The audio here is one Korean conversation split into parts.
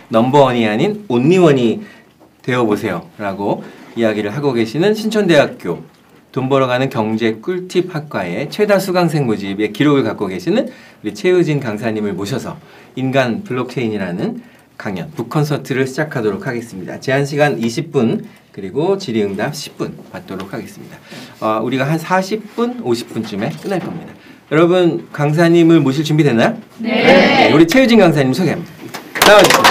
넘버원이 아닌 온리원이 되어보세요 라고 이야기를 하고 계시는 신촌대학교 돈 벌어가는 경제 꿀팁 학과의 최다 수강생 모집의 기록을 갖고 계시는 우리 최우진 강사님을 모셔서 인간 블록체인이라는 강연 북콘서트를 시작하도록 하겠습니다. 제한시간 20분 그리고 질의응답 10분 받도록 하겠습니다. 우리가 한 40분, 50분쯤에 끝날 겁니다. 여러분 강사님을 모실 준비 됐나요? 네. 우리 최우진 강사님 소개합니다. 나와주세요.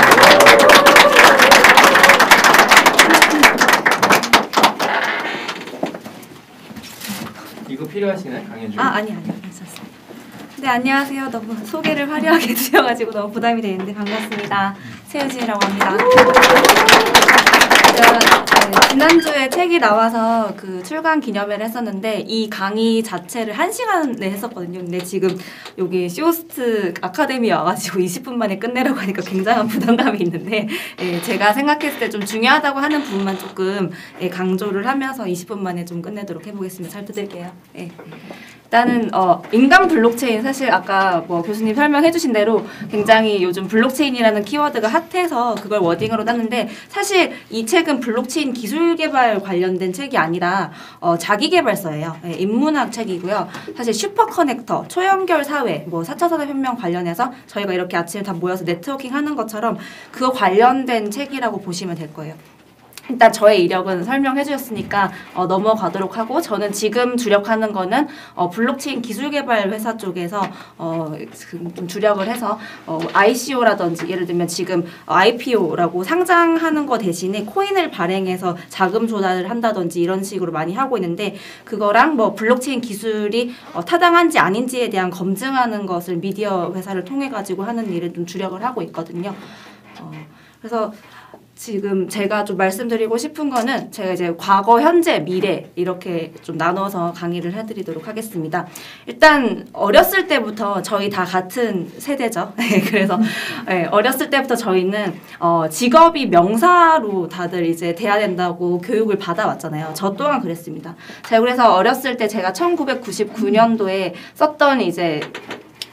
이거 필요하시나요? 강연 중에? 아니요. 괜찮습니다. 네, 안녕하세요. 너무 소개를 화려하게 해주셔가지고 너무 부담이 되는데 반갑습니다. 최우진이라고 합니다. 지난주에 책이 나와서 그 출간 기념회를 했었는데 이 강의 자체를 1시간에 했었거든요. 근데 지금 여기 쇼호스트 아카데미 와가지고 20분 만에 끝내라고 하니까 굉장한 부담감이 있는데 제가 생각했을 때 좀 중요하다고 하는 부분만 조금 강조를 하면서 20분 만에 좀 끝내도록 해보겠습니다. 잘 부탁드릴게요. 일단은 인간 블록체인 사실 아까 뭐 교수님 설명해 주신 대로 굉장히 요즘 블록체인이라는 키워드가 핫해서 그걸 워딩으로 땄는데 사실 이 책은 블록체인 기술 개발 관련된 책이 아니라 자기계발서예요. 인문학 책이고요. 사실 슈퍼 커넥터, 초연결 사회, 뭐 4차 산업혁명 관련해서 저희가 이렇게 아침에 다 모여서 네트워킹 하는 것처럼 그거 관련된 책이라고 보시면 될 거예요. 일단 저의 이력은 설명해 주셨으니까 넘어가도록 하고 저는 지금 주력하는 거는 블록체인 기술개발 회사 쪽에서 좀 주력을 해서 ICO라든지 예를 들면 지금 IPO라고 상장하는 거 대신에 코인을 발행해서 자금 조달을 한다든지 이런 식으로 많이 하고 있는데 그거랑 뭐 블록체인 기술이 타당한지 아닌지에 대한 검증하는 것을 미디어 회사를 통해 가지고 하는 일을 좀 주력을 하고 있거든요. 그래서 지금 제가 좀 말씀드리고 싶은 거는 제가 이제 과거, 현재, 미래 이렇게 좀 나눠서 강의를 해드리도록 하겠습니다. 일단 어렸을 때부터 저희 다 같은 세대죠. 그래서 어렸을 때부터 저희는 직업이 명사로 다들 이제 돼야 된다고 교육을 받아왔잖아요. 저 또한 그랬습니다. 제가 그래서 어렸을 때 제가 1999년도에 썼던 이제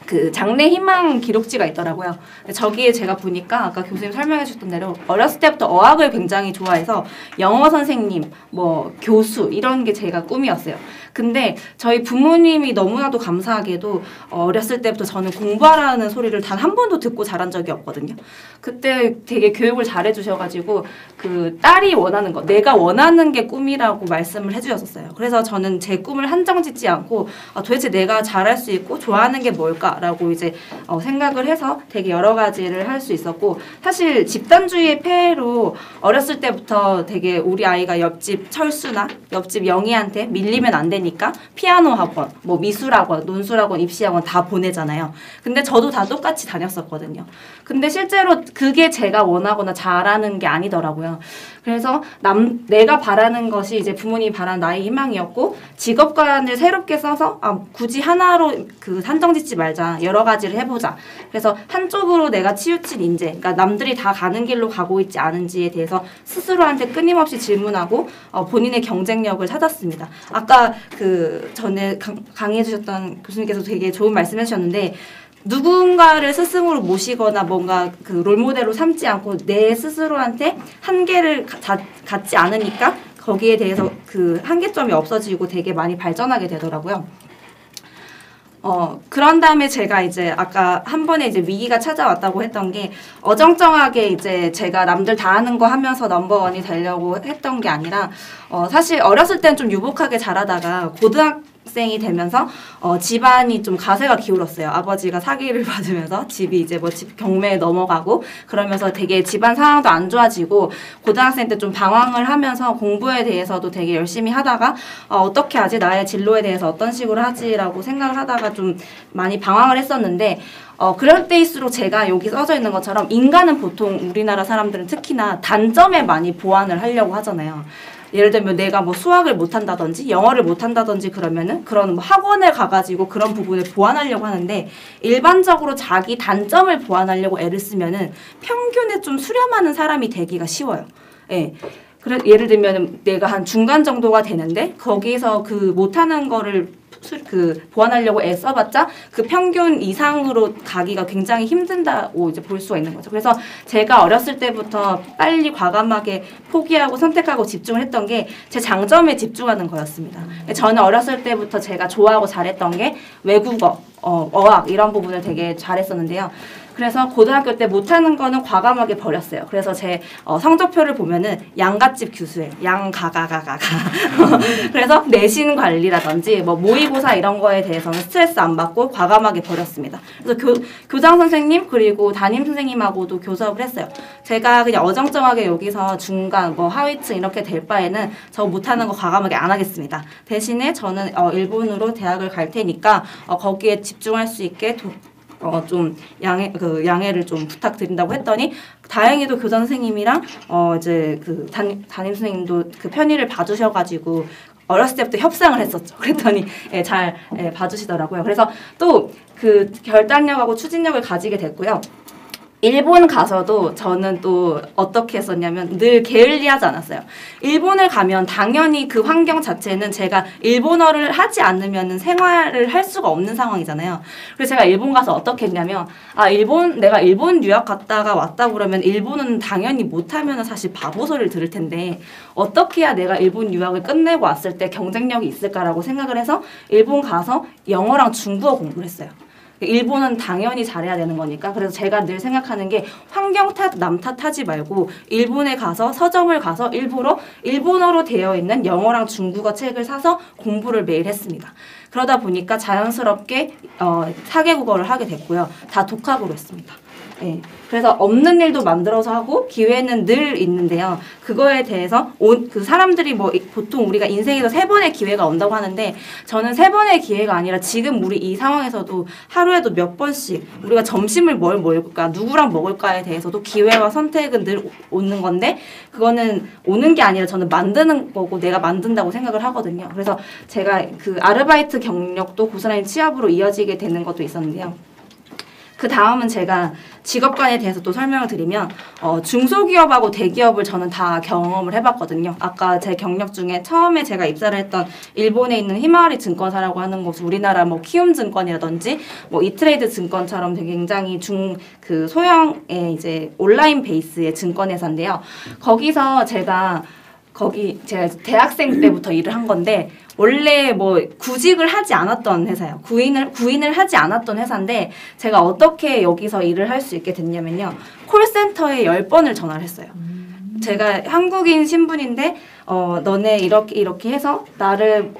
그 장래 희망 기록지가 있더라고요. 저기에 제가 보니까 아까 교수님 설명해 주셨던 대로 어렸을 때부터 어학을 굉장히 좋아해서 영어 선생님, 뭐 교수 이런 게 제가 꿈이었어요. 근데 저희 부모님이 너무나도 감사하게도 어렸을 때부터 저는 공부하라는 소리를 단 한 번도 듣고 자란 적이 없거든요. 그때 되게 교육을 잘해 주셔가지고 그 딸이 원하는 거, 내가 원하는 게 꿈이라고 말씀을 해주셨었어요. 그래서 저는 제 꿈을 한정 짓지 않고 도대체 내가 잘할 수 있고 좋아하는 게 뭘까라고 이제 생각을 해서 되게 여러 가지를 할 수 있었고 사실 집단주의의 폐해로 어렸을 때부터 되게 우리 아이가 옆집 철수나 옆집 영희한테 밀리면 안 되니까 피아노 학원, 뭐 미술학원, 논술학원, 입시학원 다 보내잖아요. 근데 저도 다 똑같이 다녔었거든요. 근데 실제로 그게 제가 원하거나 잘하는 게 아니더라고요. 그래서 내가 바라는 것이 이제 부모님이 바라는 나의 희망이었고 직업관을 새롭게 써서 굳이 하나로 그 한정짓지 말자. 여러 가지를 해보자. 그래서 한쪽으로 내가 치우친 인재, 그러니까 남들이 다 가는 길로 가고 있지 않은지에 대해서 스스로한테 끊임없이 질문하고 본인의 경쟁력을 찾았습니다. 아까 그 전에 강의해 주셨던 교수님께서 되게 좋은 말씀 해주셨는데 누군가를 스승으로 모시거나 뭔가 그 롤모델로 삼지 않고 내 스스로한테 한계를 갖지 않으니까 거기에 대해서 그 한계점이 없어지고 되게 많이 발전하게 되더라고요. 그런 다음에 제가 이제 아까 한 번에 이제 위기가 찾아왔다고 했던 게 어정쩡하게 이제 제가 남들 다 하는 거 하면서 넘버원이 되려고 했던 게 아니라 사실 어렸을 땐 좀 유복하게 자라다가 고등학생이 되면서 집안이 좀 가세가 기울었어요. 아버지가 사기를 받으면서 집이 이제 뭐 집 경매에 넘어가고 그러면서 되게 집안 상황도 안 좋아지고 고등학생 때 좀 방황을 하면서 공부에 대해서도 되게 열심히 하다가 어떻게 하지? 나의 진로에 대해서 어떤 식으로 하지라고 생각을 하다가 좀 많이 방황을 했었는데 그럴 때일수록 제가 여기 써져 있는 것처럼 인간은 보통 우리나라 사람들은 특히나 단점에 많이 보완을 하려고 하잖아요. 예를 들면 내가 뭐 수학을 못한다든지 영어를 못한다든지 그러면은 그런 뭐 학원에 가가지고 그런 부분을 보완하려고 하는데 일반적으로 자기 단점을 보완하려고 애를 쓰면은 평균에 좀 수렴하는 사람이 되기가 쉬워요. 예. 그래 예를 들면 내가 한 중간 정도가 되는데 거기서 그 못하는 거를 보완하려고 애 써봤자 그 평균 이상으로 가기가 굉장히 힘든다고 이제 볼 수가 있는 거죠. 그래서 제가 어렸을 때부터 빨리 과감하게 포기하고 선택하고 집중을 했던 게 제 장점에 집중하는 거였습니다. 저는 어렸을 때부터 제가 좋아하고 잘했던 게 외국어, 어학 이런 부분을 되게 잘했었는데요. 그래서 고등학교 때 못하는 거는 과감하게 버렸어요. 그래서 제 성적표를 보면은 양갓집 교수예요. 양가가가가가. 그래서 내신 관리라든지 뭐 모의고사 이런 거에 대해서는 스트레스 안 받고 과감하게 버렸습니다. 그래서 교장 선생님 그리고 담임 선생님하고도 교섭을 했어요. 제가 그냥 어정쩡하게 여기서 중간 뭐 하위층 이렇게 될 바에는 저 못하는 거 과감하게 안 하겠습니다. 대신에 저는 일본으로 대학을 갈 테니까 거기에 집중할 수 있게 좀 양해를 좀 부탁드린다고 했더니 다행히도 교장 선생님이랑 이제 그 담임 선생님도 그 편의를 봐주셔가지고 어렸을 때부터 협상을 했었죠. 그랬더니 잘 봐주시더라고요. 그래서 또 그 결단력하고 추진력을 가지게 됐고요. 일본 가서도 저는 또 어떻게 했었냐면 늘 게을리하지 않았어요. 일본을 가면 당연히 그 환경 자체는 제가 일본어를 하지 않으면 생활을 할 수가 없는 상황이잖아요. 그래서 제가 일본 가서 어떻게 했냐면 내가 일본 유학 갔다가 왔다 그러면 일본은 당연히 못하면 사실 바보 소리를 들을 텐데 어떻게 해야 내가 일본 유학을 끝내고 왔을 때 경쟁력이 있을까라고 생각을 해서 일본 가서 영어랑 중국어 공부를 했어요. 일본은 당연히 잘해야 되는 거니까. 그래서 제가 늘 생각하는 게 환경 탓, 남 탓하지 말고 일본에 가서 서점을 가서 일부러 일본어로 되어 있는 영어랑 중국어 책을 사서 공부를 매일 했습니다. 그러다 보니까 자연스럽게 4개국어를 하게 됐고요. 다 독학으로 했습니다. 네. 그래서 없는 일도 만들어서 하고 기회는 늘 있는데요. 그거에 대해서 그 사람들이 뭐 보통 우리가 인생에서 3번의 기회가 온다고 하는데 저는 3번의 기회가 아니라 지금 우리 이 상황에서도 하루에도 몇 번씩 우리가 점심을 뭘 먹을까, 누구랑 먹을까에 대해서도 기회와 선택은 늘 오는 건데 그거는 오는 게 아니라 저는 만드는 거고 내가 만든다고 생각을 하거든요. 그래서 제가 그 아르바이트 경력도 고스란히 취업으로 이어지게 되는 것도 있었는데요. 그 다음은 제가 직업관에 대해서 또 설명을 드리면 중소기업하고 대기업을 저는 다 경험을 해봤거든요. 아까 제 경력 중에 처음에 제가 입사를 했던 일본에 있는 히마와리 증권사라고 하는 곳은 우리나라 뭐 키움증권이라든지 뭐 이트레이드 증권처럼 되게 굉장히 그 소형의 이제 온라인 베이스의 증권회사인데요. 거기서 제가 대학생 때부터 일을 한 건데 원래 뭐 구직을 하지 않았던 회사예요. 구인을 하지 않았던 회사인데 제가 어떻게 여기서 일을 할 수 있게 됐냐면요. 콜센터에 10번을 전화를 했어요. 제가 한국인 신분인데 너네 이렇게 해서 나를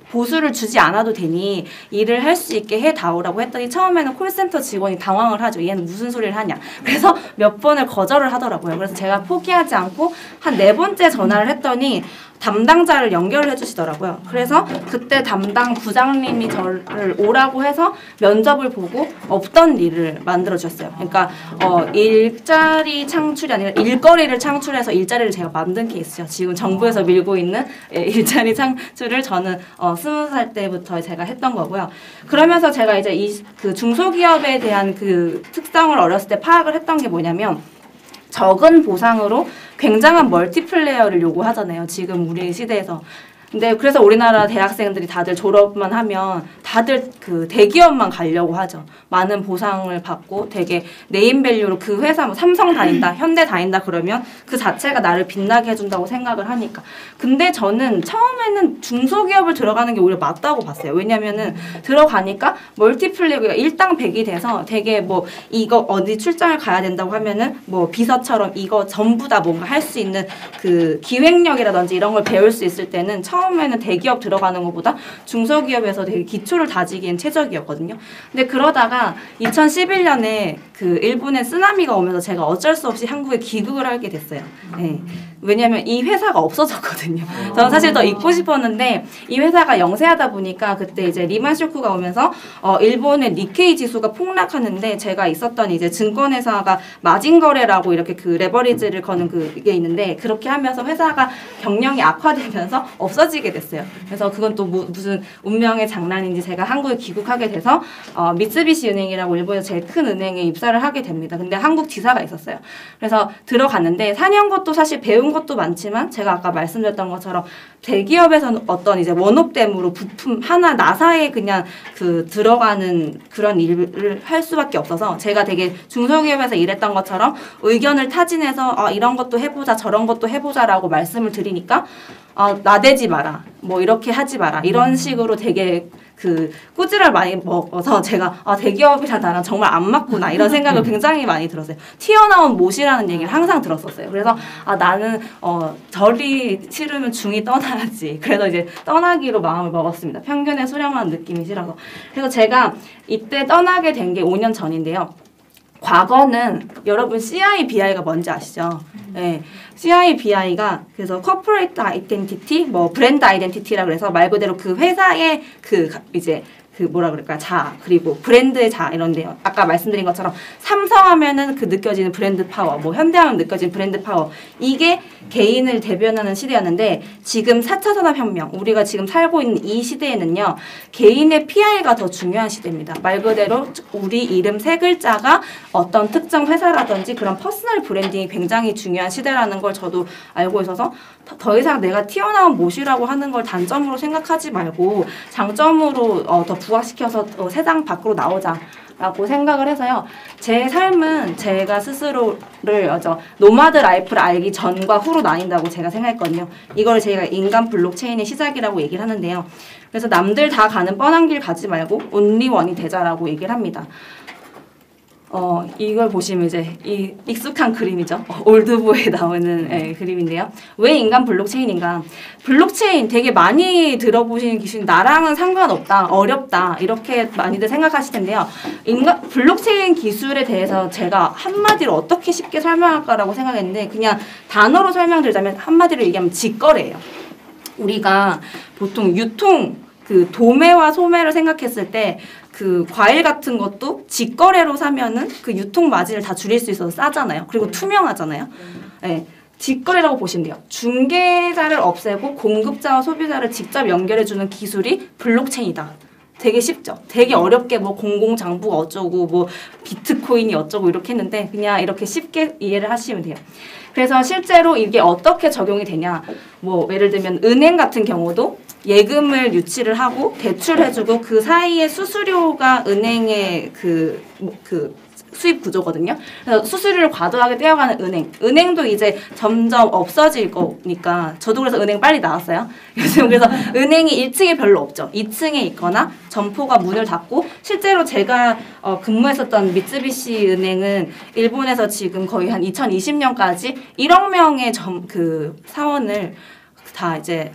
보수를 주지 않아도 되니 일을 할 수 있게 해다오라고 했더니 처음에는 콜센터 직원이 당황을 하죠. 얘는 무슨 소리를 하냐. 그래서 몇 번을 거절을 하더라고요. 그래서 제가 포기하지 않고 한 4번째 전화를 했더니 담당자를 연결을 해주시더라고요. 그래서 그때 담당 부장님이 저를 오라고 해서 면접을 보고 없던 일을 만들어주셨어요. 그러니까 일자리 창출이 아니라 일거리를 창출해서 일자리를 제가 만든 케이스죠. 지금 정부에서 밀고 있는 일자리 창출을 저는 20살 때부터 제가 했던 거고요. 그러면서 제가 이제 그 중소기업에 대한 그 특성을 어렸을 때 파악을 했던 게 뭐냐면 적은 보상으로 굉장한 멀티플레이어를 요구하잖아요. 지금 우리 시대에서. 근데 그래서 우리나라 대학생들이 다들 졸업만 하면 다들 그 대기업만 가려고 하죠. 많은 보상을 받고 되게 네임밸류로 그 회사 뭐 삼성 다닌다, 현대 다닌다 그러면 그 자체가 나를 빛나게 해준다고 생각을 하니까. 근데 저는 처음에는 중소기업을 들어가는 게 오히려 맞다고 봤어요. 왜냐면은 들어가니까 멀티플레이어가 일당백이 돼서 되게 뭐 이거 어디 출장을 가야 된다고 하면은 뭐 비서처럼 이거 전부 다 뭔가 할 수 있는 그 기획력이라든지 이런 걸 배울 수 있을 때는 처음에는 대기업 들어가는 것보다 중소기업에서 되게 기초를 다지기엔 최적이었거든요. 근데 그러다가 2011년에 그 일본에 쓰나미가 오면서 제가 어쩔 수 없이 한국에 귀국을 하게 됐어요. 네. 왜냐면 이 회사가 없어졌거든요. 저는 사실 더 있고 싶었는데 이 회사가 영세하다 보니까 그때 이제 리만 쇼크가 오면서 일본의 니케이 지수가 폭락하는데 제가 있었던 이제 증권회사가 마진거래라고 이렇게 그 레버리지를 거는 그게 있는데 그렇게 하면서 회사가 경영이 악화되면서 없어진 없어지게 됐어요. 그래서 그건 또 무슨 운명의 장난인지 제가 한국에 귀국하게 돼서 미쓰비시 은행이라고 일본에서 제일 큰 은행에 입사를 하게 됩니다. 근데 한국 지사가 있었어요. 그래서 들어갔는데 4년 것도 사실 배운 것도 많지만 제가 아까 말씀드렸던 것처럼 대기업에서는 어떤 이제 원업됨으로 부품 하나 나사에 그냥 들어가는 그런 일을 할 수밖에 없어서 제가 되게 중소기업에서 일했던 것처럼 의견을 타진해서 이런 것도 해보자 저런 것도 해보자라고 말씀을 드리니까 나대지 마라 뭐 이렇게 하지 마라 이런 식으로 되게 꾸지를 많이 먹어서 제가 대기업이랑 나랑 정말 안 맞구나 이런 생각을 굉장히 많이 들었어요. 튀어나온 못이라는 얘기를 항상 들었었어요. 그래서 나는 절이 싫으면 중이 떠나야지. 그래서 이제 떠나기로 마음을 먹었습니다. 편견에 수렴하는 느낌이 싫어서. 그래서 제가 이때 떠나게 된 게 5년 전인데요. 과거는 여러분 CIBI가 뭔지 아시죠? 네. CIBI가 그래서 Corporate Identity, 뭐 브랜드 아이덴티티라 그래서 말 그대로 그 회사의 이제 뭐라 그럴까요? 자아, 그리고 브랜드의 자아 이런데요. 아까 말씀드린 것처럼 삼성하면은 느껴지는 브랜드 파워, 뭐 현대하면 느껴지는 브랜드 파워. 이게 개인을 대변하는 시대였는데 지금 4차 산업혁명, 우리가 지금 살고 있는 이 시대에는요. 개인의 PR가 더 중요한 시대입니다. 말 그대로 우리 이름 세 글자가 어떤 특정 회사라든지 그런 퍼스널 브랜딩이 굉장히 중요한 시대라는 걸 저도 알고 있어서 더 이상 내가 튀어나온 못이라고 하는 걸 단점으로 생각하지 말고 장점으로 더 부각시켜서 세상 밖으로 나오자라고 생각을 해서요. 제 삶은 제가 스스로를 노마드 라이프를 알기 전과 후로 나뉜다고 제가 생각했거든요. 이걸 제가 인간 블록체인의 시작이라고 얘기를 하는데요. 그래서 남들 다 가는 뻔한 길 가지 말고 온리원이 되자라고 얘기를 합니다. 이걸 보시면 이제 이 익숙한 그림이죠. 올드보이에 나오는 그림인데요. 왜 인간 블록체인인가? 블록체인 되게 많이 들어보시는 기술, 나랑은 상관없다, 어렵다 이렇게 많이들 생각하실 텐데요. 블록체인 기술에 대해서 제가 한마디로 어떻게 쉽게 설명할까라고 생각했는데 그냥 단어로 설명드리자면 한마디로 얘기하면 직거래예요. 우리가 보통 유통 도매와 소매를 생각했을 때 과일 같은 것도 직거래로 사면은 유통 마진을 다 줄일 수 있어서 싸잖아요. 그리고 투명하잖아요. 네. 직거래라고 보시면 돼요. 중개자를 없애고 공급자와 소비자를 직접 연결해주는 기술이 블록체인이다. 되게 쉽죠. 되게 어렵게 뭐 공공장부가 어쩌고 뭐 비트코인이 어쩌고 이렇게 했는데 그냥 이렇게 쉽게 이해를 하시면 돼요. 그래서 실제로 이게 어떻게 적용이 되냐. 뭐 예를 들면 은행 같은 경우도 예금을 유치를 하고 대출해주고 그 사이에 수수료가 은행의 수입 구조거든요. 그래서 수수료를 과도하게 떼어가는 은행도 이제 점점 없어질 거니까 저도 그래서 은행 빨리 나왔어요. 요즘 그래서 은행이 1층에 별로 없죠. 2층에 있거나 점포가 문을 닫고 실제로 제가 근무했었던 미쓰비시 은행은 일본에서 지금 거의 한 2020년까지 1억 명의 사원을 다 이제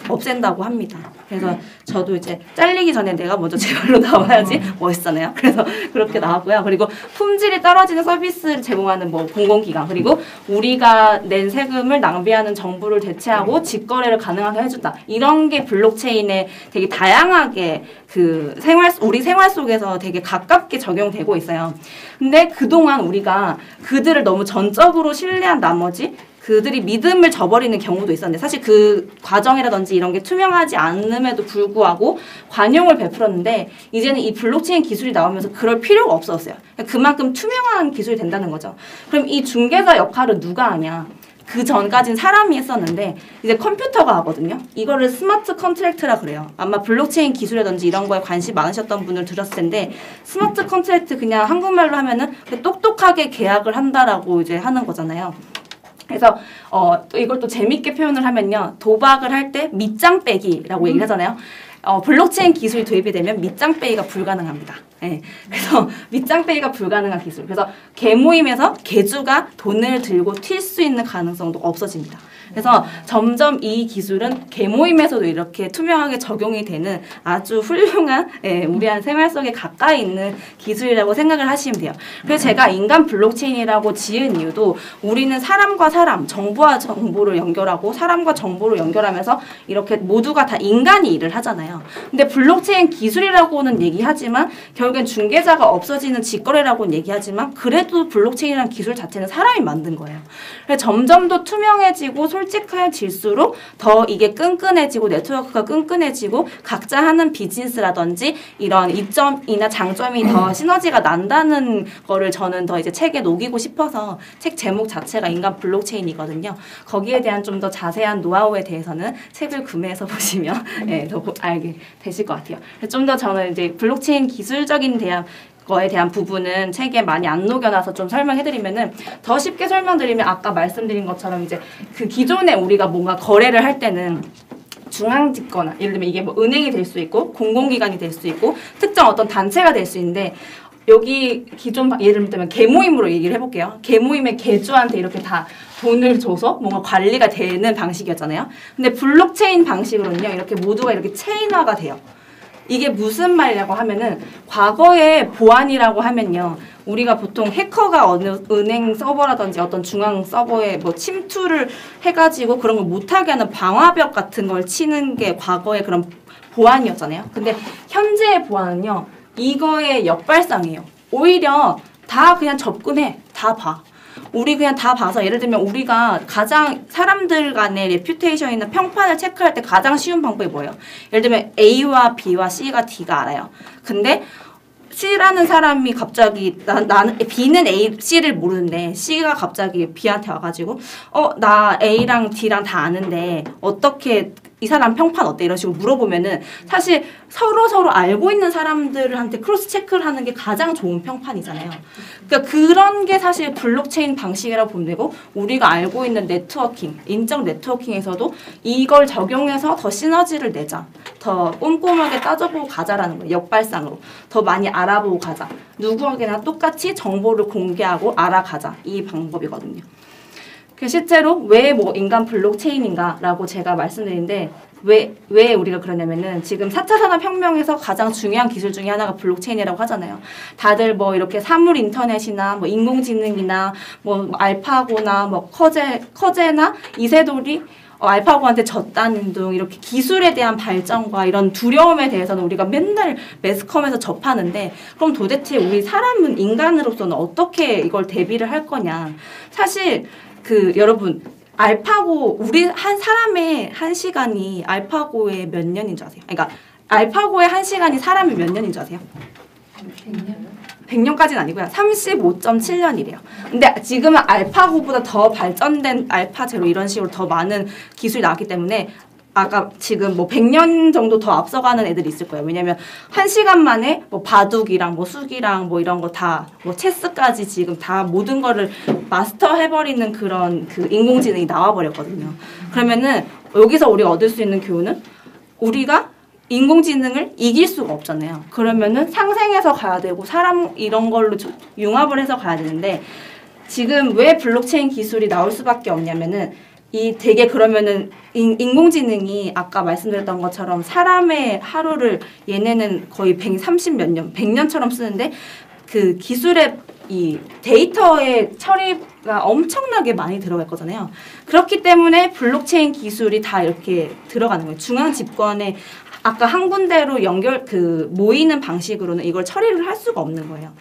없앤다고 합니다. 그래서 저도 이제 잘리기 전에 내가 먼저 제발로 나와야지 멋있잖아요. 그래서 그렇게 나왔고요. 그리고 품질이 떨어지는 서비스를 제공하는 뭐 공공기관 그리고 우리가 낸 세금을 낭비하는 정부를 대체하고 직거래를 가능하게 해준다. 이런 게 블록체인에 되게 다양하게 우리 생활 속에서 되게 가깝게 적용되고 있어요. 근데 그동안 우리가 그들을 너무 전적으로 신뢰한 나머지 그들이 믿음을 저버리는 경우도 있었는데 사실 과정이라든지 이런 게 투명하지 않음에도 불구하고 관용을 베풀었는데 이제는 이 블록체인 기술이 나오면서 그럴 필요가 없었어요. 그만큼 투명한 기술이 된다는 거죠. 그럼 이 중개자 역할은 누가 하냐? 그 전까지는 사람이 했었는데 이제 컴퓨터가 하거든요. 이거를 스마트 컨트랙트라 그래요. 아마 블록체인 기술이라든지 이런 거에 관심 많으셨던 분들 들었을 텐데 스마트 컨트랙트 그냥 한국말로 하면은 똑똑하게 계약을 한다라고 이제 하는 거잖아요. 그래서 이걸 또 재밌게 표현을 하면요. 도박을 할 때 밑장 빼기라고 얘기를 하잖아요. 블록체인 기술이 도입이 되면 밑장 빼기가 불가능합니다. 네. 그래서 밑장 빼기가 불가능한 기술. 그래서 개모임에서 개주가 돈을 들고 튈 수 있는 가능성도 없어집니다. 그래서 점점 이 기술은 개모임에서도 이렇게 투명하게 적용이 되는 아주 훌륭한 우리 생활 속에 가까이 있는 기술이라고 생각을 하시면 돼요. 그래서 제가 인간 블록체인이라고 지은 이유도 우리는 사람과 사람, 정보와 정보를 연결하고 사람과 정보를 연결하면서 이렇게 모두가 다 인간이 일을 하잖아요. 근데 블록체인 기술이라고는 얘기하지만 결국 결국엔 중개자가 없어지는 직거래라고는 얘기하지만 그래도 블록체인이라는 기술 자체는 사람이 만든 거예요. 그래서 점점 더 투명해지고 솔직해질수록 더 이게 끈끈해지고 네트워크가 끈끈해지고 각자 하는 비즈니스라든지 이런 이점이나 장점이 더 시너지가 난다는 거를 저는 더 이제 책에 녹이고 싶어서 책 제목 자체가 인간 블록체인이거든요. 거기에 대한 좀 더 자세한 노하우에 대해서는 책을 구매해서 보시면 네, 더 알게 되실 것 같아요. 좀 더 저는 이제 블록체인 기술적인 거에 대한 부분은 책에 많이 안 녹여놔서 좀 설명해드리면은 더 쉽게 설명드리면 아까 말씀드린 것처럼 이제 그 기존에 우리가 뭔가 거래를 할 때는 중앙집거나 예를 들면 이게 뭐 은행이 될 수 있고 공공기관이 될 수 있고 특정 어떤 단체가 될 수 있는데 여기 기존 예를 들면 개모임으로 얘기를 해볼게요. 개모임의 개주한테 이렇게 다 돈을 줘서 뭔가 관리가 되는 방식이었잖아요. 근데 블록체인 방식으로는요. 이렇게 모두가 이렇게 체인화가 돼요. 이게 무슨 말이라고 하면은 과거의 보안이라고 하면요. 우리가 보통 해커가 어느 은행 서버라든지 어떤 중앙 서버에 뭐 침투를 해가지고 그런 걸 못하게 하는 방화벽 같은 걸 치는 게 과거의 그런 보안이었잖아요. 근데 현재의 보안은요. 이거의 역발상이에요. 오히려 다 그냥 접근해. 다 봐. 우리 그냥 다 봐서 예를 들면 우리가 가장 사람들 간의 레퓨테이션이나 평판을 체크할 때 가장 쉬운 방법이 뭐예요? 예를 들면 A와 B와 C가 D가 알아요. 근데 C라는 사람이 갑자기 나는 B는 A, C를 모르는데 C가 갑자기 B한테 와가지고 나 A랑 D랑 다 아는데 어떻게 이 사람 평판 어때? 이런 식으로 물어보면은 사실 서로 알고 있는 사람들한테 크로스 체크를 하는 게 가장 좋은 평판이잖아요. 그러니까 그런 게 사실 블록체인 방식이라고 보면 되고 우리가 알고 있는 네트워킹, 인적 네트워킹에서도 이걸 적용해서 더 시너지를 내자. 더 꼼꼼하게 따져보고 가자라는 거예요. 역발상으로. 더 많이 알아보고 가자. 누구에게나 똑같이 정보를 공개하고 알아가자. 이 방법이거든요. 실제로 왜 뭐 인간 블록체인인가라고 제가 말씀드리는데 왜 우리가 그러냐면은 지금 4차 산업혁명에서 가장 중요한 기술 중에 하나가 블록체인이라고 하잖아요. 다들 뭐 이렇게 사물 인터넷이나 뭐 인공지능이나 뭐 알파고나 뭐 커제나 이세돌이 알파고한테 졌다는 등 이렇게 기술에 대한 발전과 이런 두려움에 대해서는 우리가 맨날 매스컴에서 접하는데 그럼 도대체 우리 사람은 인간으로서는 어떻게 이걸 대비를 할 거냐. 사실 여러분 알파고 우리 한 사람의 한 시간이 알파고의 몇 년인 줄 아세요? 그러니까 알파고의 한 시간이 사람이 몇 년인 줄 아세요? 100년? 100년까지는 아니고요. 35.7년이래요. 근데 지금은 알파고보다 더 발전된 알파 제로 이런 식으로 더 많은 기술이 나왔기 때문에 아까 지금 뭐 100년 정도 더 앞서가는 애들이 있을 거예요. 왜냐면 1시간 만에 뭐 바둑이랑 뭐 수기랑 뭐 이런 거 다 뭐 체스까지 지금 다 모든 거를 마스터 해버리는 그런 인공지능이 나와버렸거든요. 그러면은 여기서 우리가 얻을 수 있는 교훈은 우리가 인공지능을 이길 수가 없잖아요. 그러면은 상생해서 가야 되고 사람 이런 걸로 융합을 해서 가야 되는데 지금 왜 블록체인 기술이 나올 수밖에 없냐면은 되게 그러면은 인공지능이 아까 말씀드렸던 것처럼 사람의 하루를 얘네는 거의 130몇 년, 100년처럼 쓰는데 그 기술의 이 데이터의 처리가 엄청나게 많이 들어갈 거잖아요. 그렇기 때문에 블록체인 기술이 다 이렇게 들어가는 거예요. 중앙 집권에 아까 한 군데로 모이는 방식으로는 이걸 처리를 할 수가 없는 거예요.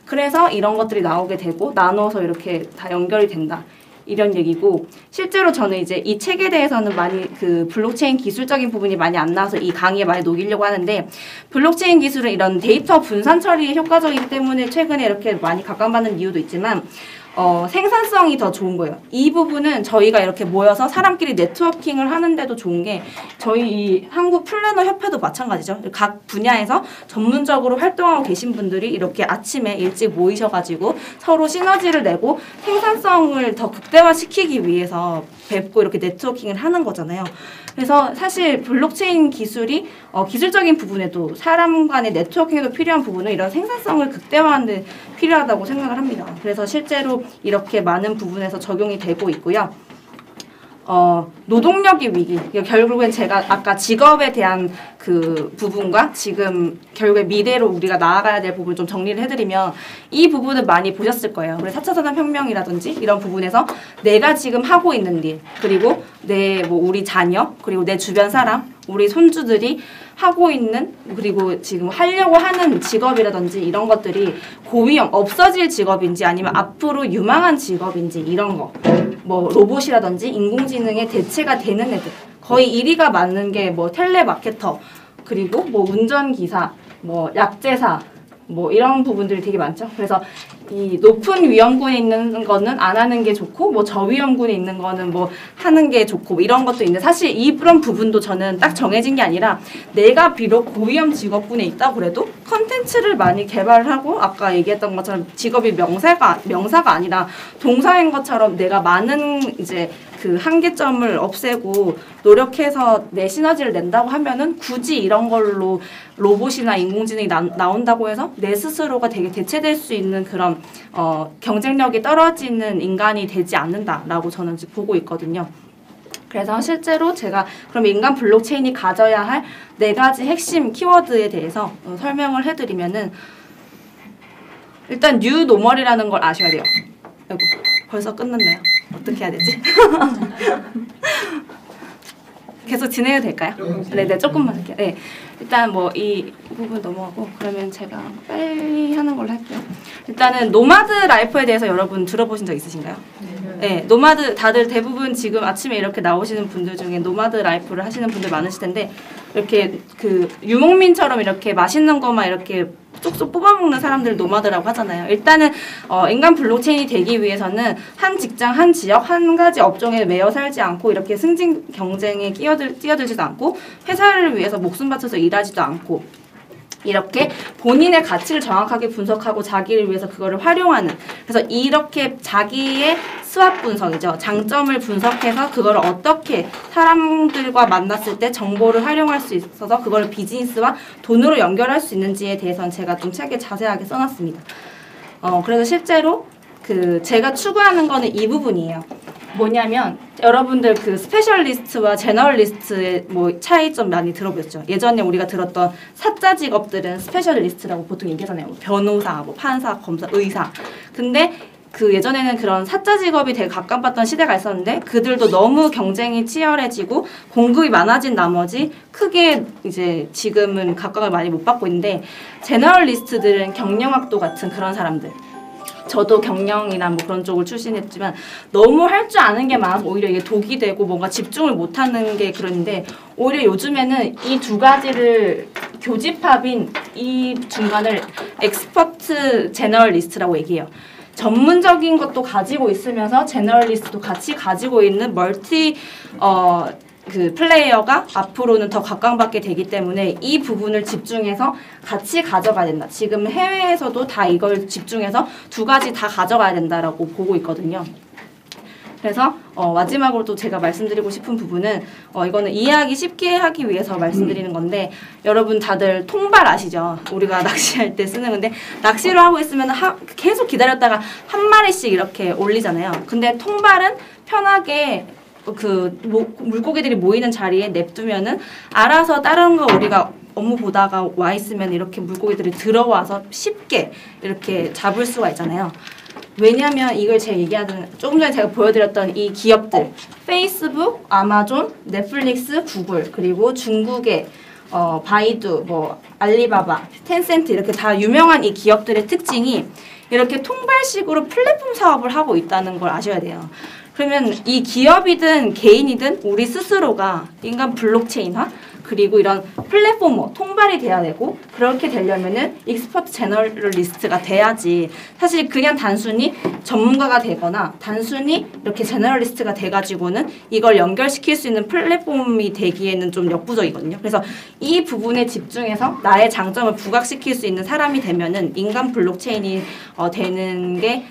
그래서 이런 것들이 나오게 되고 나눠서 이렇게 다 연결이 된다. 이런 얘기고 실제로 저는 이제 이 책에 대해서는 많이 블록체인 기술적인 부분이 많이 안 나와서 이 강의에 많이 녹이려고 하는데 블록체인 기술은 이런 데이터 분산 처리에 효과적이기 때문에 최근에 이렇게 많이 각광받는 이유도 있지만 생산성이 더 좋은 거예요. 이 부분은 저희가 이렇게 모여서 사람끼리 네트워킹을 하는데도 좋은 게 저희 이 한국 플래너 협회도 마찬가지죠. 각 분야에서 전문적으로 활동하고 계신 분들이 이렇게 아침에 일찍 모이셔가지고 서로 시너지를 내고 생산성을 더 극대화시키기 위해서 뵙고 이렇게 네트워킹을 하는 거잖아요. 그래서 사실 블록체인 기술이 기술적인 부분에도 사람 간의 네트워킹에도 필요한 부분은 이런 생산성을 극대화하는 데 필요하다고 생각을 합니다. 그래서 실제로 이렇게 많은 부분에서 적용이 되고 있고요. 노동력의 위기. 결국엔 제가 아까 직업에 대한 그 부분과 지금 결국에 미래로 우리가 나아가야 될 부분을 좀 정리를 해드리면 이 부분은 많이 보셨을 거예요. 그래서 4차 산업혁명이라든지 이런 부분에서 내가 지금 하고 있는 일, 그리고 내 뭐 우리 자녀, 그리고 내 주변 사람, 우리 손주들이 하고 있는, 그리고 지금 하려고 하는 직업이라든지 이런 것들이 고위험, 없어질 직업인지 아니면 앞으로 유망한 직업인지 이런 거, 뭐 로봇이라든지 인공지능의 대체가 되는 애들, 거의 1위가 맞는 게 뭐 텔레마케터, 그리고 뭐 운전기사, 뭐 약제사, 뭐 이런 부분들이 되게 많죠. 그래서 이 높은 위험군에 있는 거는 안 하는 게 좋고, 뭐 저위험군에 있는 거는 뭐 하는 게 좋고, 뭐 이런 것도 있는데, 사실 이런 부분도 저는 딱 정해진 게 아니라 내가 비록 고위험 직업군에 있다고 그래도 컨텐츠를 많이 개발하고, 아까 얘기했던 것처럼 직업이 명사가 아니라 동사인 것처럼 내가 많은 이제 그 한계점을 없애고 노력해서 내 시너지를 낸다고 하면은 굳이 이런 걸로 로봇이나 인공지능이 나온다고 해서 내 스스로가 되게 대체될 수 있는 그런 경쟁력이 떨어지는 인간이 되지 않는다라고 저는 지금 보고 있거든요. 그래서 실제로 제가 그럼 인간 블록체인이 가져야 할 4가지 핵심 키워드에 대해서 설명을 해드리면은, 일단 뉴 노멀이라는 걸 아셔야 돼요. 아이고, 벌써 끝났네요. 어떻게 해야 되지? 계속 진행해도 될까요? 네네, 조금만 할게요. 네. 일단 뭐 이 부분 넘어가고, 그러면 제가 빨리 하는 걸로 할게요. 일단은 노마드 라이프에 대해서 여러분 들어보신 적 있으신가요? 네, 노마드, 다들 대부분 지금 아침에 이렇게 나오시는 분들 중에 노마드 라이프를 하시는 분들 많으실 텐데, 이렇게 그 유목민처럼 이렇게 맛있는 것만 이렇게 쏙쏙 뽑아먹는 사람들 노마드라고 하잖아요. 일단은 인간 블록체인이 되기 위해서는 한 직장, 한 지역, 한 가지 업종에 매여 살지 않고 이렇게 승진 경쟁에 뛰어들지도 않고 회사를 위해서 목숨 바쳐서 일하지도 않고 이렇게 본인의 가치를 정확하게 분석하고 자기를 위해서 그거를 활용하는, 그래서 이렇게 자기의 스왑 분석이죠. 장점을 분석해서 그거를 어떻게 사람들과 만났을 때 정보를 활용할 수 있어서 그걸 비즈니스와 돈으로 연결할 수 있는지에 대해서는 제가 좀 책에 자세하게 써놨습니다. 그래서 실제로 그 제가 추구하는 거는 이 부분이에요. 뭐냐면 여러분들 그 스페셜리스트와 제너럴리스트의 뭐 차이점 많이 들어보셨죠? 예전에 우리가 들었던 사자 직업들은 스페셜리스트라고 보통 얘기하잖아요. 뭐 변호사, 뭐 판사, 검사, 의사. 근데 그 예전에는 그런 사자 직업이 되게 각광받던 시대가 있었는데, 그들도 너무 경쟁이 치열해지고 공급이 많아진 나머지 크게 이제 지금은 각광을 많이 못 받고 있는데, 제너럴리스트들은 경영학도 같은 그런 사람들, 저도 경영이나 뭐 그런 쪽을 출신했지만 너무 할 줄 아는 게 많아서 오히려 이게 독이 되고 뭔가 집중을 못하는 게 그런데, 오히려 요즘에는 이 2가지를 교집합인 이 중간을 엑스퍼트 제너럴리스트라고 얘기해요. 전문적인 것도 가지고 있으면서 제너럴리스트도 같이 가지고 있는 멀티 그 플레이어가 앞으로는 더 각광받게 되기 때문에 이 부분을 집중해서 같이 가져가야 된다. 지금 해외에서도 다 이걸 집중해서 2가지 다 가져가야 된다라고 보고 있거든요. 그래서 마지막으로 또 제가 말씀드리고 싶은 부분은 이거는 이해하기 쉽게 하기 위해서 말씀드리는 건데, 여러분 다들 통발 아시죠? 우리가 낚시할 때 쓰는 건데, 낚시를 하고 있으면 계속 기다렸다가 한 마리씩 이렇게 올리잖아요. 근데 통발은 편하게 그 물고기들이 모이는 자리에 냅두면은 알아서 다른 거 우리가 업무 보다가 와 있으면 이렇게 물고기들이 들어와서 쉽게 이렇게 잡을 수가 있잖아요. 왜냐면 이걸 제가 얘기하던, 조금 전에 제가 보여드렸던 이 기업들, 페이스북, 아마존, 넷플릭스, 구글, 그리고 중국의 바이두, 뭐 알리바바, 텐센트, 이렇게 다 유명한 이 기업들의 특징이 이렇게 통발식으로 플랫폼 사업을 하고 있다는 걸 아셔야 돼요. 그러면 이 기업이든 개인이든 우리 스스로가 인간 블록체인화, 그리고 이런 플랫포머, 통발이 돼야 되고, 그렇게 되려면은 익스퍼트 제너럴리스트가 돼야지. 사실 그냥 단순히 전문가가 되거나 단순히 이렇게 제너럴리스트가 돼가지고는 이걸 연결시킬 수 있는 플랫폼이 되기에는 좀 역부족이거든요. 그래서 이 부분에 집중해서 나의 장점을 부각시킬 수 있는 사람이 되면은 인간 블록체인이 되는 게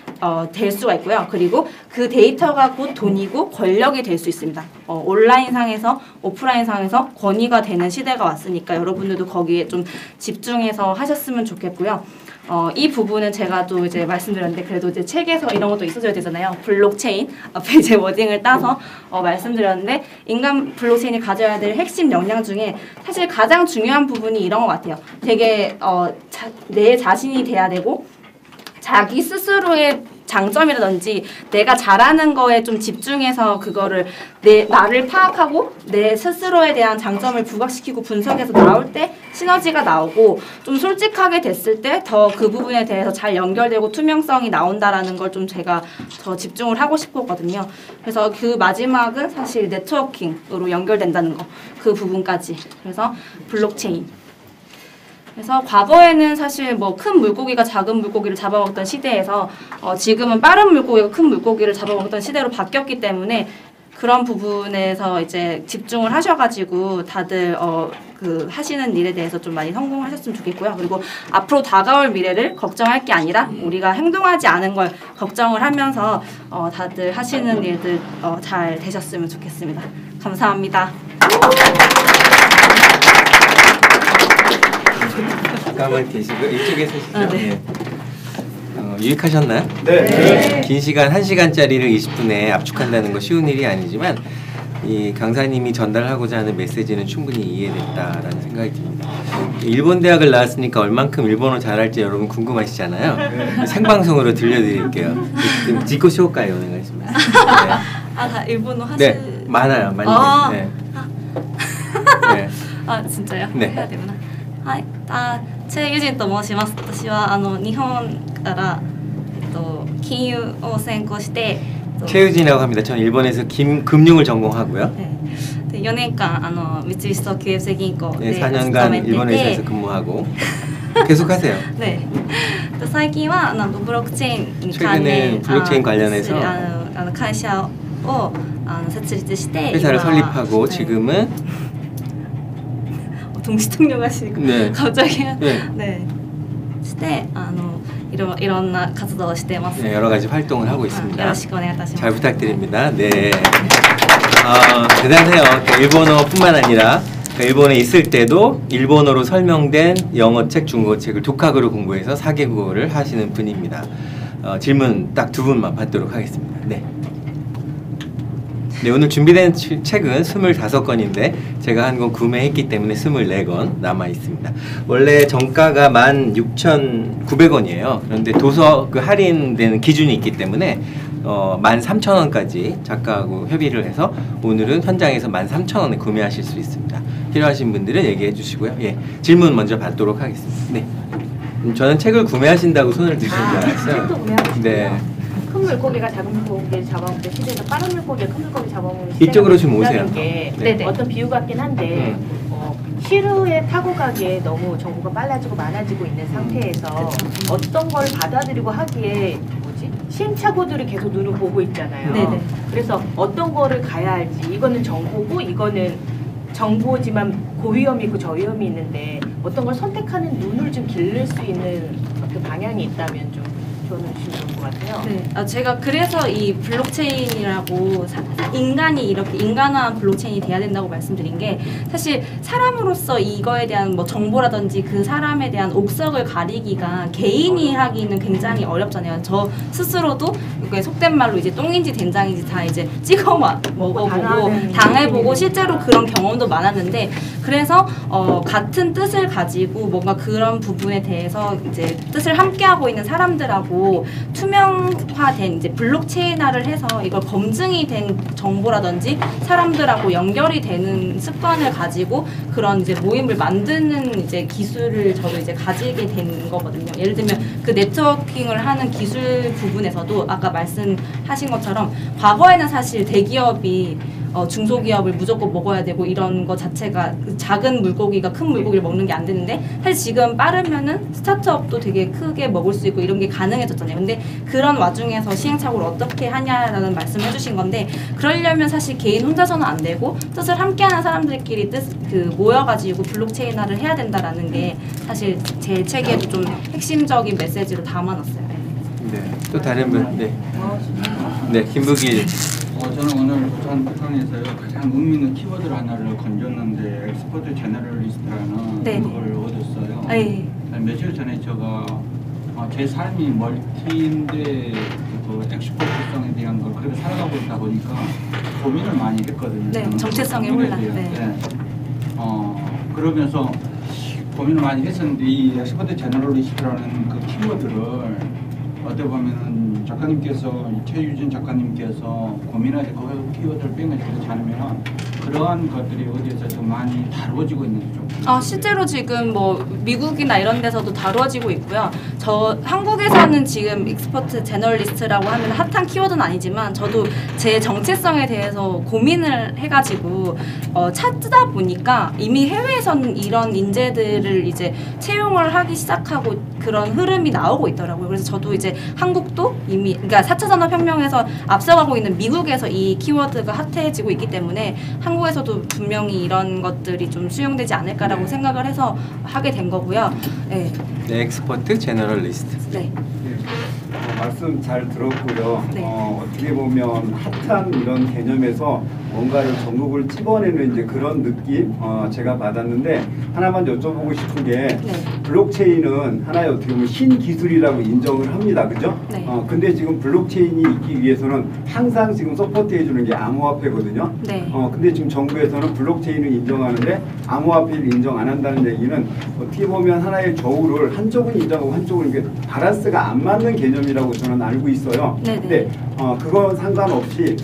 될 수가 있고요. 그리고 그 데이터가 곧 돈이고 권력이 될 수 있습니다. 온라인상에서 오프라인상에서 권위가 되는 시대가 왔으니까 여러분들도 거기에 좀 집중해서 하셨으면 좋겠고요. 이 부분은 제가 또 이제 말씀드렸는데 그래도 이제 책에서 이런 것도 있어줘야 되잖아요. 블록체인 앞에 이제 워딩을 따서 말씀드렸는데 인간 블록체인이 가져야 될 핵심 역량 중에 사실 가장 중요한 부분이 이런 것 같아요. 되게 내 자신이 돼야 되고 자기 스스로의 장점이라든지 내가 잘하는 거에 좀 집중해서 그거를 나를 파악하고 내 스스로에 대한 장점을 부각시키고 분석해서 나올 때 시너지가 나오고 좀 솔직하게 됐을 때 더 그 부분에 대해서 잘 연결되고 투명성이 나온다라는 걸 좀 제가 더 집중을 하고 싶었거든요. 그래서 그 마지막은 사실 네트워킹으로 연결된다는 거, 그 부분까지. 그래서 블록체인. 그래서 과거에는 사실 뭐 큰 물고기가 작은 물고기를 잡아먹던 시대에서 지금은 빠른 물고기가 큰 물고기를 잡아먹던 시대로 바뀌었기 때문에 그런 부분에서 이제 집중을 하셔가지고 다들 그 하시는 일에 대해서 좀 많이 성공하셨으면 좋겠고요. 그리고 앞으로 다가올 미래를 걱정할 게 아니라 우리가 행동하지 않은 걸 걱정을 하면서 다들 하시는 일들 잘 되셨으면 좋겠습니다. 감사합니다. 잠깐만 계시고 이쪽에 서시죠. 아, 네. 유익하셨나요? 네. 긴 시간 1시간짜리를 20분에 압축한다는 거 쉬운 일이 아니지만 이 강사님이 전달하고자 하는 메시지는 충분히 이해됐다라는 생각이 듭니다. 일본 대학을 나왔으니까 얼만큼 일본어 잘할지 여러분 궁금하시잖아요. 생방송으로 들려드릴게요. 지코 쇼까요, 오네가이시마스. 다 일본어 하시. 네, 많아요, 많이. 네. 네. 진짜요? 네. 해야 되구나. はい、チェ・ユジンと申します。私は日本から金融を専攻して 최유진이라고 합니다. 저는 일본에서 금융을 전공하고요. 네. 4年間三菱東急 FX銀行 네, で 4년간 일본 회사에서 근무하고 계속하세요. 네. 最近はブロックチェーンに関 최근에 블록체인 관련해서 会社を設立して 회사를 설립하고 지금은 동시통역하시고 네. 갑자기 네. 네. していろんな活動をしてます. 네, 여러 가지 활동을 하고 있습니다. よろしくお願いいたします. 잘 부탁드립니다. 네. 대단해요. 일본어뿐만 아니라 일본에 있을 때도 일본어로 설명된 영어책, 중국어책을 독학으로 공부해서 4개국어를 하시는 분입니다. 질문 딱 2분만 받도록 하겠습니다. 네. 네, 오늘 준비된 책은 25권인데 제가 한 권 구매했기 때문에 24권 남아 있습니다. 원래 정가가 16,900원이에요. 그런데 도서 그 할인되는 기준이 있기 때문에 13,000원까지 작가하고 협의를 해서 오늘은 현장에서 13,000원에 구매하실 수 있습니다. 필요하신 분들은 얘기해 주시고요. 예, 질문 먼저 받도록 하겠습니다. 네. 저는 책을 구매하신다고 손을 드신 줄 알았어요. 책도 구매하고 네. 큰 물고기가 작은 물고기를 잡아먹는 시대에서 빠른 물고기가 큰 물고기 잡아먹는 이쪽으로 좀 오세요. 게 네. 어떤 비유 같긴 한데 시루에 타고 가기에 너무 정보가 빨라지고 많아지고 있는 상태에서 어떤 걸 받아들이고 하기에 시행착오들이 계속 눈을 보고 있잖아요. 네네. 그래서 어떤 거를 가야 할지 이거는 정보고 이거는 정보지만 고위험이 있고 저위험이 있는데 어떤 걸 선택하는 눈을 좀 기를 수 있는 어떤 방향이 있다면 좀 조언을 주시면 좋을 것 같아요. 네, 제가 그래서 이 블록체인이라고 인간이 이렇게 인간화한 블록체인이 돼야 된다고 말씀드린 게 사실 사람으로서 이거에 대한 뭐 정보라든지 그 사람에 대한 옥석을 가리기가 개인이 하기는 굉장히 어렵잖아요. 저 스스로도 속된 말로 이제 똥인지 된장인지 다 이제 찍어 먹어보고 당해보고 실제로 그런 경험도 많았는데 그래서 같은 뜻을 가지고 뭔가 그런 부분에 대해서 이제 뜻을 함께하고 있는 사람들하고 투명화된 이제 블록체인화를 해서 이걸 검증이 된 정보라든지 사람들하고 연결이 되는 습관을 가지고 그런 이제 모임을 만드는 이제 기술을 저도 이제 가지게 된 거거든요. 예를 들면 그 네트워킹을 하는 기술 부분에서도 아까 말씀하신 것처럼 과거에는 사실 대기업이 중소기업을 무조건 먹어야 되고 이런 거 자체가 작은 물고기가 큰 물고기를 먹는 게 안 되는데 사실 지금 빠르면은 스타트업도 되게 크게 먹을 수 있고 이런 게 가능해졌잖아요. 근데 그런 와중에서 시행착오를 어떻게 하냐라는 말씀을 해주신 건데 그러려면 사실 개인 혼자서는 안 되고 뜻을 함께하는 사람들끼리 모여가지고 블록체인화를 해야 된다라는 게 사실 제 책에도 좀 핵심적인 메시지로 담아놨어요. 네, 또 다른 분, 네, 네, 김부길. 저는 오늘 부산 특강에서요 가장 의미 있는 키워드 하나를 건졌는데 엑스퍼트 제너럴리스트라는 네. 그걸 얻었어요. 네. 며칠 전에 제가 제 삶이 멀티인데 그 엑스포트성에 대한 걸 그렇게 살아가고 있다 보니까 고민을 많이 했거든요. 네, 정체성의 혼란. 네. 그러면서 고민을 많이 했었는데 이 엑스포트 제너럴리스트라는 그 키워드를 어떻게 보면은 작가님께서 최유진 작가님께서 고민하실 그 키워드를 빼내주지 않으면 그러한 것들이 어디에서 좀 많이 다루어지고 있는지 좀. 실제로 지금 뭐 미국이나 이런 데서도 다루어지고 있고요. 저 한국에서는 지금 익스퍼트 제너럴리스트라고 하면 핫한 키워드는 아니지만 저도 제 정체성에 대해서 고민을 해가지고 찾다 보니까 이미 해외에서는 이런 인재들을 이제 채용을 하기 시작하고 그런 흐름이 나오고 있더라고요. 그래서 저도 이제 한국도 이미 그러니까 4차 산업혁명에서 앞서가고 있는 미국에서 이 키워드가 핫해지고 있기 때문에 한국에서도 분명히 이런 것들이 좀 수용되지 않을까라고 생각을 해서 하게 된 거고요. 네. 네, 엑스퍼트 제너럴리스트. 네. 말씀 잘 들었고요. 네. 어떻게 보면 핫한 이런 개념에서 뭔가를 전국을 찝어내는 이제 그런 느낌 제가 받았는데 하나만 여쭤보고 싶은 게 네. 블록체인은 하나의 어떻게 보면 신기술이라고 인정을 합니다. 그죠? 네. 근데 지금 블록체인이 있기 위해서는 항상 지금 서포트해 주는 게 암호화폐거든요. 네. 근데 지금 정부에서는 블록체인을 인정하는데 암호화폐를 인정 안 한다는 얘기는 어떻게 보면 하나의 저울을 한쪽은 인정하고 한쪽은 이게 밸런스가 안 맞는 개념이라고 저는 알고 있어요. 네네. 근데 그건 상관없이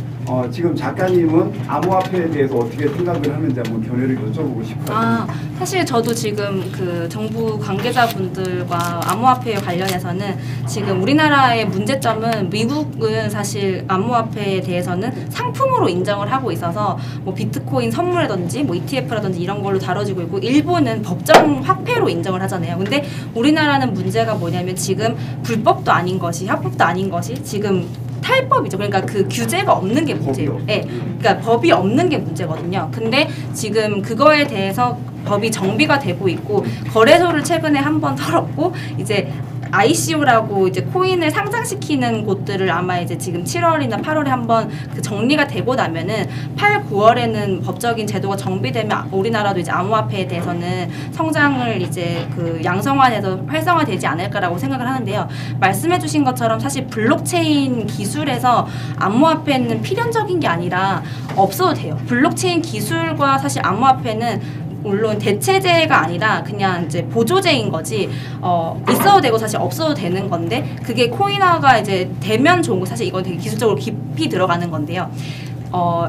지금 작가님은 암호화폐에 대해서 어떻게 생각을 하는지 한번 견해를 여쭤보고 싶어요. 사실 저도 지금 그 정부 관계자분들과 암호화폐 관련해서는 지금 우리나라의 문제점은 미국은 사실 암호화폐에 대해서는 상품으로 인정을 하고 있어서 뭐 비트코인 선물이라든지 뭐 ETF라든지 이런 걸로 다뤄지고 있고 일본은 법정 화폐로 인정을 하잖아요. 근데 우리나라는 문제가 뭐냐면 지금 불법도 아닌 것이 합법도 아닌 것이 지금 탈법이죠. 그러니까 그 규제가 없는 게 문제예요. 네. 그러니까 법이 없는 게 문제거든요. 근데 지금 그거에 대해서 법이 정비가 되고 있고 거래소를 최근에 한번 털었고 이제 ICO라고 이제 코인을 상장시키는 곳들을 아마 이제 지금 7월이나 8월에 한번 그 정리가 되고 나면은 8, 9월에는 법적인 제도가 정비되면 우리나라도 이제 암호화폐에 대해서는 성장을 이제 그 양성화돼서 활성화되지 않을까라고 생각을 하는데요. 말씀해주신 것처럼 사실 블록체인 기술에서 암호화폐는 필연적인 게 아니라 없어도 돼요. 블록체인 기술과 사실 암호화폐는 물론 대체제가 아니라 그냥 이제 보조제인 거지 있어도 되고 사실 없어도 되는 건데 그게 코인화가 이제 되면 좋은 거 사실 이건 되게 기술적으로 깊이 들어가는 건데요.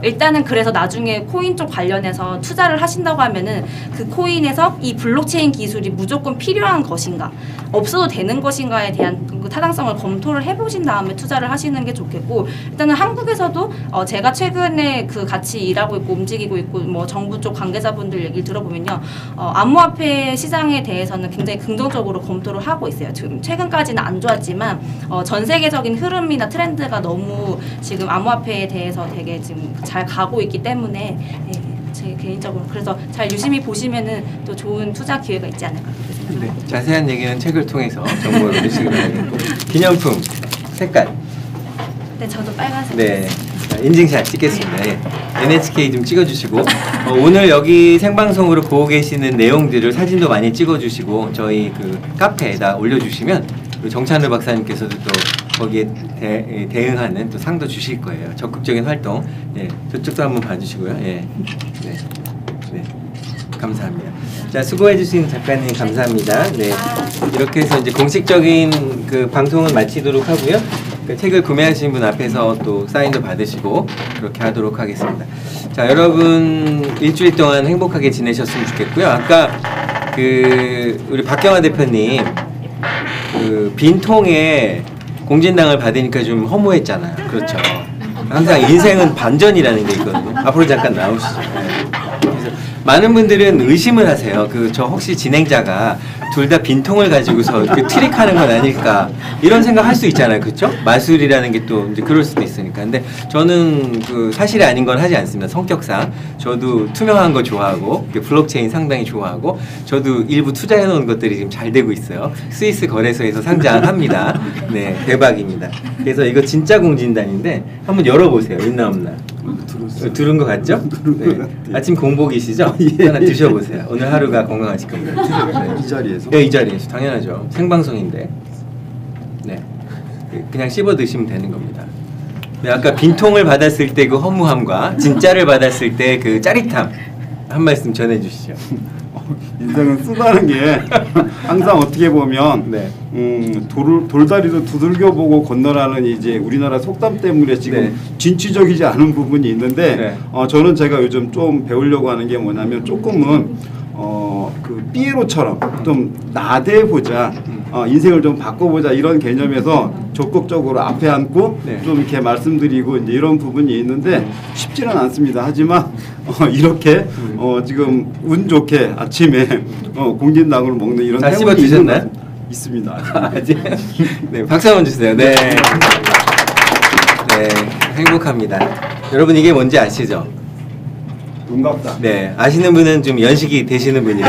일단은 그래서 나중에 코인 쪽 관련해서 투자를 하신다고 하면은 그 코인에서 이 블록체인 기술이 무조건 필요한 것인가 없어도 되는 것인가에 대한 그 타당성을 검토를 해보신 다음에 투자를 하시는 게 좋겠고 일단은 한국에서도 제가 최근에 그 같이 일하고 있고 움직이고 있고 뭐 정부 쪽 관계자분들 얘기를 들어보면요 암호화폐 시장에 대해서는 굉장히 긍정적으로 검토를 하고 있어요. 지금 최근까지는 안 좋았지만 전 세계적인 흐름이나 트렌드가 너무 지금 암호화폐에 대해서 되게 지금 잘 가고 있기 때문에 제 개인적으로 그래서 잘 유심히 보시면은 또 좋은 투자 기회가 있지 않을까 그렇게 생각합니다. 네, 자세한 얘기는 책을 통해서 정보를 얻으시기 바라겠고 기념품 색깔. 네, 저도 빨간색. 네, 자, 인증샷 찍겠습니다. 예. NHK 좀 찍어주시고 오늘 여기 생방송으로 보고 계시는 내용들을 사진도 많이 찍어주시고 저희 그 카페에다 올려주시면 정찬우 박사님께서도 또 거기에 대응하는 또 상도 주실 거예요. 적극적인 활동. 예, 저쪽도 한번 봐주시고요. 예, 네, 네, 감사합니다. 자, 수고해주신 작가님 감사합니다. 네, 이렇게 해서 이제 공식적인 그 방송은 마치도록 하고요. 그 책을 구매하신 분 앞에서 또 사인도 받으시고 그렇게 하도록 하겠습니다. 자, 여러분 일주일 동안 행복하게 지내셨으면 좋겠고요. 아까 그 우리 박경화 대표님 그 빈통에 공진당을 받으니까 좀 허무했잖아요. 그렇죠. 항상 인생은 반전이라는 게 있거든요. 앞으로 잠깐 나오시죠. 네. 그래서 많은 분들은 의심을 하세요. 그 저 혹시 진행자가 둘 다 빈통을 가지고서 이렇게 트릭하는 건 아닐까 이런 생각 할 수 있잖아요. 그렇죠? 마술이라는 게 또 이제 그럴 수도 있으니까. 근데 저는 그 사실이 아닌 건 하지 않습니다. 성격상 저도 투명한 거 좋아하고 블록체인 상당히 좋아하고 저도 일부 투자해 놓은 것들이 지금 잘 되고 있어요. 스위스 거래소에서 상장합니다. 네, 대박입니다. 그래서 이거 진짜 공진단인데 한번 열어보세요. 있나 없나. 들은 거 같죠? 네. 아침 공복이시죠? 하나 드셔보세요. 오늘 하루가 건강하실 겁니다. 이 자리에서? 네, 이 자리에서 당연하죠. 생방송인데. 네, 그냥 씹어 드시면 되는 겁니다. 네, 아까 빈통을 받았을 때 그 허무함과 진짜를 받았을 때 그 짜릿함 한 말씀 전해주시죠. 인생은 쓰다는 게 항상 어떻게 보면 네. 돌다리도 두들겨 보고 건너라는 이제 우리나라 속담 때문에 지금 네. 진취적이지 않은 부분이 있는데 네. 저는 제가 요즘 좀 배우려고 하는 게 뭐냐면 조금은 그 피에로처럼 좀 나대보자, 인생을 좀 바꿔보자 이런 개념에서 적극적으로 앞에 앉고 네. 좀 이렇게 말씀드리고 이제 이런 부분이 있는데 쉽지는 않습니다. 하지만 이렇게 지금 운 좋게 아침에 공진당을 먹는 이런 다 행운이 씹어 드셨나요? 있는 것 있습니다. 아직 네, 박수 한번 주세요. 네. 네, 행복합니다. 여러분 이게 뭔지 아시죠? 윤곽사. 네, 아시는 분은 좀 연식이 되시는 분이에요.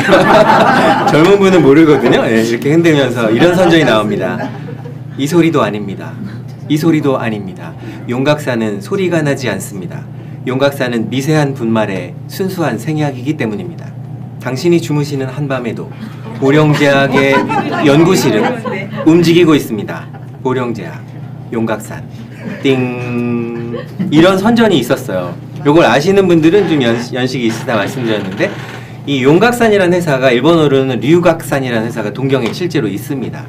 젊은 분은 모르거든요. 네, 이렇게 흔들면서 이런 선전이 나옵니다. 이 소리도 아닙니다. 이 소리도 아닙니다. 용각사는 소리가 나지 않습니다. 용각사는 미세한 분말의 순수한 생약이기 때문입니다. 당신이 주무시는 한밤에도 보령제약의 연구실은 움직이고 있습니다. 보령제약, 용각산, 띵 이런 선전이 있었어요. 요걸 아시는 분들은 좀 연식이 있으다 말씀드렸는데 이 용각산이라는 회사가 일본어로는 류각산이라는 회사가 동경에 실제로 있습니다.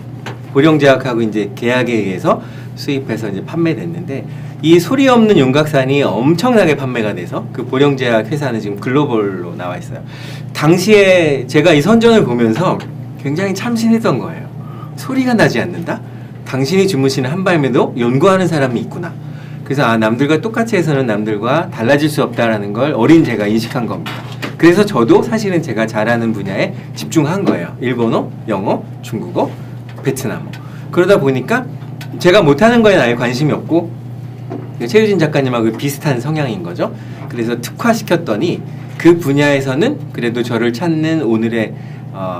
보령제약하고 이제 계약에 의해서 수입해서 이제 판매됐는데 이 소리 없는 용각산이 엄청나게 판매가 돼서 그 보령제약 회사는 지금 글로벌로 나와 있어요. 당시에 제가 이 선전을 보면서 굉장히 참신했던 거예요. 소리가 나지 않는다? 당신이 주무시는 한밤에도 연구하는 사람이 있구나. 그래서 남들과 똑같이 해서는 남들과 달라질 수 없다라는 걸 어린 제가 인식한 겁니다. 그래서 저도 사실은 제가 잘하는 분야에 집중한 거예요. 일본어, 영어, 중국어, 베트남어. 그러다 보니까 제가 못하는 거에는 아예 관심이 없고 최유진 작가님하고 비슷한 성향인 거죠. 그래서 특화시켰더니 그 분야에서는 그래도 저를 찾는 오늘의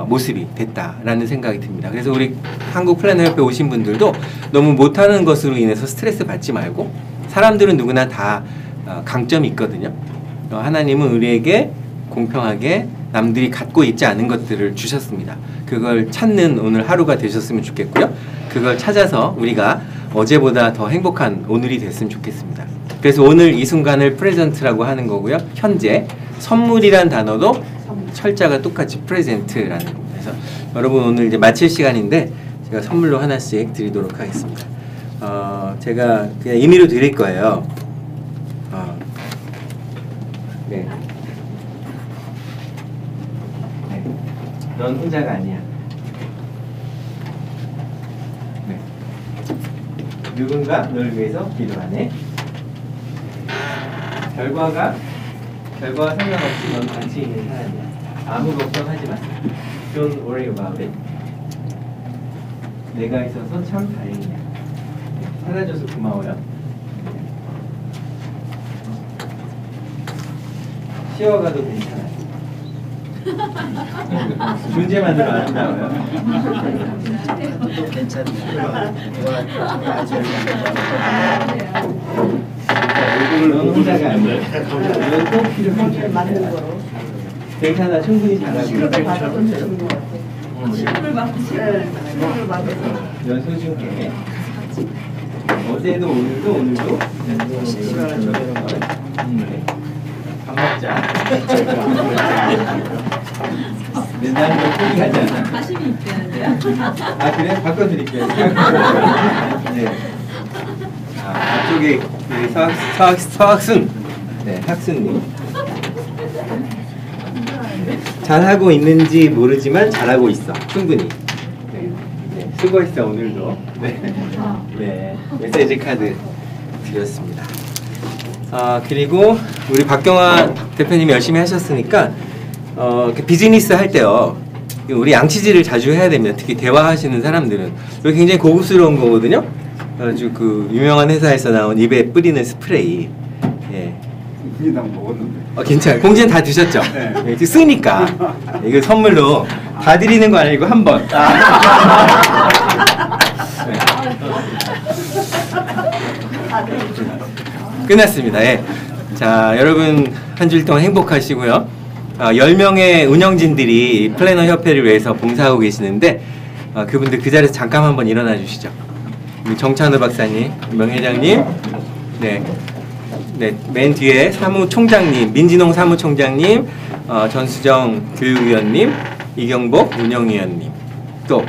모습이 됐다라는 생각이 듭니다. 그래서 우리 한국 플래너협회 오신 분들도 너무 못하는 것으로 인해서 스트레스 받지 말고 사람들은 누구나 다 강점이 있거든요. 하나님은 우리에게 공평하게 남들이 갖고 있지 않은 것들을 주셨습니다. 그걸 찾는 오늘 하루가 되셨으면 좋겠고요. 그걸 찾아서 우리가 어제보다 더 행복한 오늘이 됐으면 좋겠습니다. 그래서 오늘 이 순간을 프레젠트라고 하는 거고요. 현재 선물이란 단어도 철자가 똑같이 프레젠트라는 겁니다. 그래서 여러분 오늘 이제 마칠 시간인데 제가 선물로 하나씩 드리도록 하겠습니다. 제가 그냥 임의로 드릴 거예요. 네. 네. 넌 혼자가 아니야. 네. 누군가 널 위해서 기도하네. 결과와 상관없이 넌 가치 있는 사람이야. 아무 걱정하지 마. Don't worry about it. 내가 있어서 참 다행이야. 찾아줘서 고마워요. 쉬어가도 괜찮아요. 존재만으로 아름다워요. 넌 혼자가 아니야. 이건 꼭 필요해. 괜찮아, 충분히 잘하고. 넌 소중해. 어제도 오늘도 시간을 정해놓은 거는 밥 먹자. 맨날 너 포기하지 않아. 자신이 있대요. 아 그래? 바꿔드릴게요. 네. 앞쪽에 서학순. 네, 학순님. 잘하고 있는지 모르지만 잘하고 있어. 충분히. 네, 수고했어 오늘도. 네. 네, 메시지 카드 드렸습니다. 그리고 우리 박경화 대표님이 열심히 하셨으니까 비즈니스 할 때요. 우리 양치질을 자주 해야 됩니다. 특히 대화하시는 사람들은 이거 굉장히 고급스러운 거거든요. 아주 그 유명한 회사에서 나온 입에 뿌리는 스프레이. 예. 공진당 먹었는데. 괜찮아요. 공지는 다 드셨죠? 네. 쓰니까 이거 선물로 다 드리는 거 아니고 한 번. 네. 끝났습니다. 예. 자, 여러분 한 주일 동안 행복하시고요. 10명의 운영진들이 플래너 협회를 위해서 봉사하고 계시는데 그분들 그 자리에서 잠깐 한번 일어나 주시죠. 우리 정찬우 박사님, 명회장님, 맨 뒤에 사무총장님, 민진홍 사무총장님, 전수정 교육위원님, 이경복 운영위원님, 또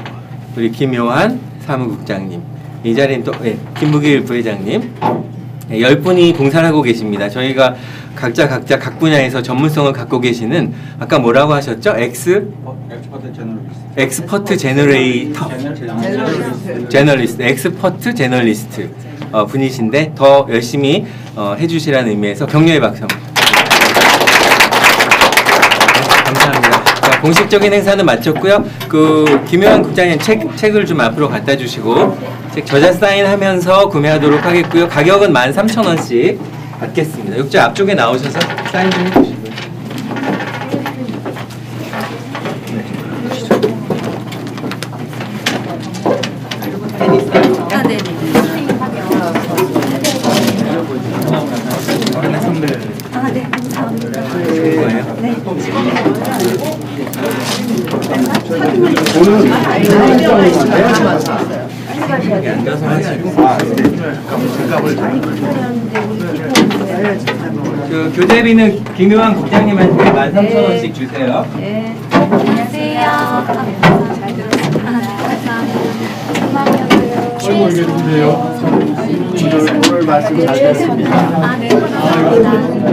우리 김효한 사무국장님, 이 자리는 또 김무길 부회장님, 10분이 봉사를 하고 계십니다. 저희가 각자 각 분야에서 전문성을 갖고 계시는 아까 뭐라고 하셨죠? 엑스퍼트 제너레이터 제너리스트 엑스퍼트 제너리스트 분이신데 더 열심히 해주시라는 의미에서 격려의 박수. 감사합니다. 자, 공식적인 행사는 마쳤고요. 그 김효한 국장님 책을 좀 앞으로 갖다 주시고 책 저자 사인하면서 구매하도록 하겠고요. 가격은 13,000원씩 받겠습니다. 육자 앞쪽에 나오셔서 사인 좀 해주시고요. 네. 네, 감사합니다. 거예요? 네. 앉아서 하시고. 그 교재비는 김효한 국장님한테 13,000원씩 주세요. 네. 안녕하세요. 잘 들었습니다. 감사합니다. 오늘 말씀 잘 들었습니다. 네. 감사합니다.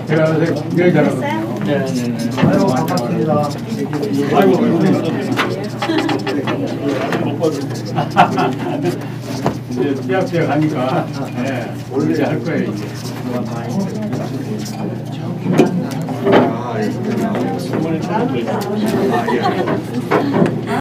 제가 굉장히 잘하거든요. 아유, 반갑습니다. 아이고, 이제 띠약띠약 하니까 원래 할 거예요 이제. 아, 예.